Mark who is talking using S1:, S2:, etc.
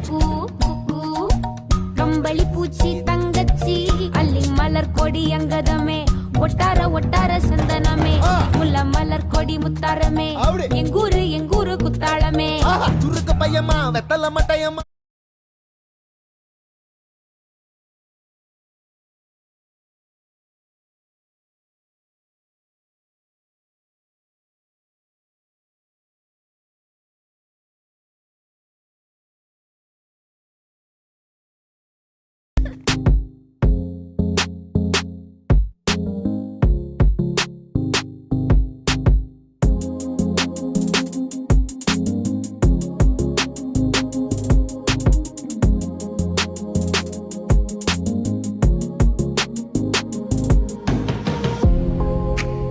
S1: குக்கு குக்கு கம்பளி பூச்சி தங்கச்சி அள்ளி மலர் கொடி அங்கதமே ஒட்டார ஒட்டார சந்தனமே முல்ல மலர் கொடி முத்தாரமே எங்கூரு குத்தாளமே
S2: சுருக்கு பையமா வெத்தல மட்டையம்மா